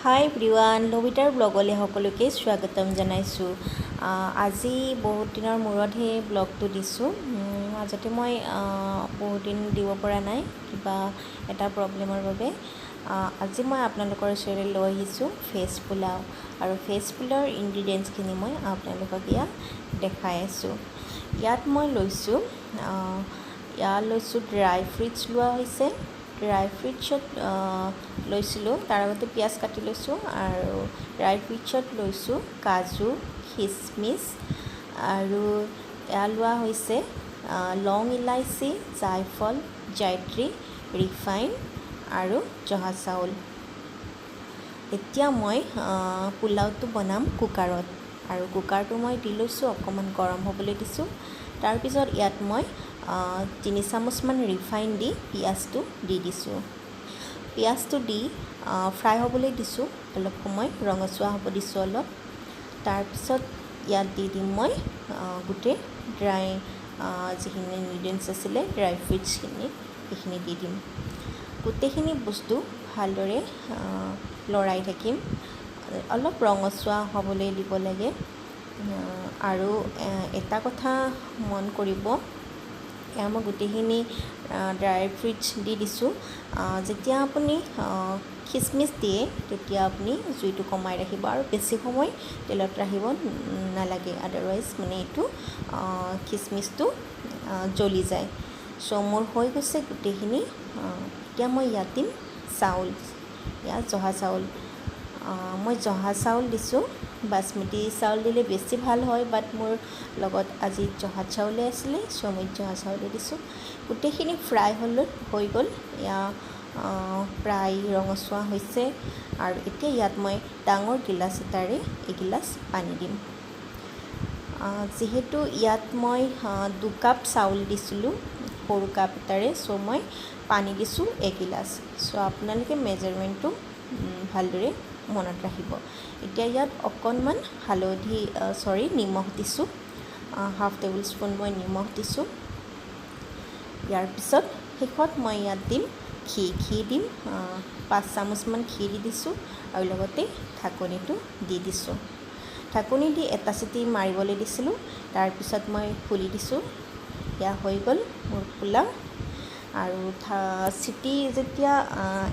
হাই everyone, লবিতাৰ ব্লগলৈ সকলোকে স্বাগতম জনাইছোঁ। আজি বহুত দিনৰ মূৰতহে ব্লগটো দিছোঁ। মাজতে মই বহুত দিন দিব পৰা নাই কিবা এটা প্ৰব্লেমৰ বাবে। আজি মই আপোনালোকৰ ওচৰলৈ লৈ আহিছোঁ ভেজ পোলাও, আৰু ভেজ পোলাওৰ ইনগ্ৰিডিয়েণ্টছখিনি মই আপোনালোকক ইয়াত দেখাই আছোঁ। ইয়াত মই লৈছোঁ ড্ৰাই ফ্ৰুটছ লোৱা হৈছে। ড্ৰাই ফ্ৰুটছত লৈছিলোঁ, তাৰ আগতে পিঁয়াজ কাটি লৈছোঁ, আৰু ড্ৰাই ফ্ৰুটছত লৈছোঁ কাজু, খিচমিচ, আৰু এয়া লোৱা হৈছে লং ইলাইচি, জায়ফল, জায়ত্ৰী, ৰিফাইন আৰু জহা চাউল। এতিয়া মই পোলাওটো বনাম কুকাৰত, আৰু কুকাৰটো মই দি লৈছোঁ, অকণমান গৰম হ'বলৈ দিছোঁ। তাৰপিছত ইয়াত মই 3 চামুচমান ৰিফাইন দি পিঁয়াজটো দি দিছোঁ। পিঁয়াজটো দি ফ্ৰাই হ'বলৈ দিছোঁ, অলপ সময় ৰঙচুৱা হ'ব দিছোঁ অলপ। তাৰপিছত ইয়াত দি দিম মই গোটেই ড্ৰাই যিখিনি ইনগ্ৰিডিয়েণ্টছ আছিলে ড্ৰাই ফ্ৰুটছখিনি, সেইখিনি দি দিম। গোটেইখিনি বস্তু ভালদৰে লৰাই থাকিম, অলপ ৰঙচুৱা হ'বলৈ দিব লাগে। আৰু এটা কথা মন কৰিব, এয়া মই গোটেইখিনি ড্ৰাই ফ্ৰুটছ দি দিছোঁ। যেতিয়া আপুনি খিচমিচ দিয়ে তেতিয়া আপুনি জুইটো কমাই ৰাখিব, আৰু বেছি সময় তেলত ৰাখিব নালাগে, আদাৰৱাইজ মানে এইটো খিচমিচটো জ্বলি যায়। চ' মোৰ হৈ গৈছে গোটেইখিনি। এতিয়া মই ইয়াত দিম চাউল, ইয়াত জহা চাউল। মই জহা চাউল দিছোঁ, বাচমতি চাউল দিলে বেছি ভাল হয়, বাট মোৰ লগত আজি জহা চাউলে আছিলে, চ' মই জহা চাউলে দিছোঁ। গোটেইখিনি ফ্ৰাই হৈ গ'ল, এয়া প্ৰায় ৰঙচুৱা হৈছে। আৰু এতিয়া ইয়াত মই ডাঙৰ গিলাচ এটাৰে এগিলাচ পানী দিম। যিহেতু ইয়াত মই 2 কাপ চাউল দিছিলোঁ সৰু কাপ এটাৰে, চ' মই পানী দিছোঁ 1 গিলাচ। চ' আপোনালোকে মেজাৰমেণ্টটো ভালদৰে মনত ৰাখিব। এতিয়া ইয়াত অকণমান নিমখ দিছোঁ, ½ টেবুল স্পুন মই নিমখ দিছোঁ। ইয়াৰ পিছত শেষত মই ইয়াত দিম ঘি দিম, 5 চামুচমান ঘি দি দিছোঁ, আৰু লগতে ঢাকনিটো দি দিছোঁ। ঢাকনি দি এটা চিটি মাৰিবলৈ দিছিলোঁ, তাৰপিছত মই খুলি দিছোঁ। এয়া হৈ গ'ল মোৰ পোলাও। আৰু চিটি যেতিয়া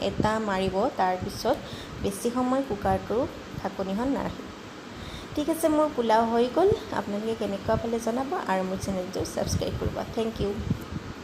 এটা মাৰিব, তাৰপিছত বেছি সময় কুকাৰটোৰ ঢাকনিখন নাৰাখিব। ঠিক আছে, মোৰ পোলাও হৈ গ'ল। আপোনালোকে কেনেকুৱা পালে জনাব, আৰু মোৰ চেনেলটো ছাবস্ক্ৰাইব কৰিব। Thank U.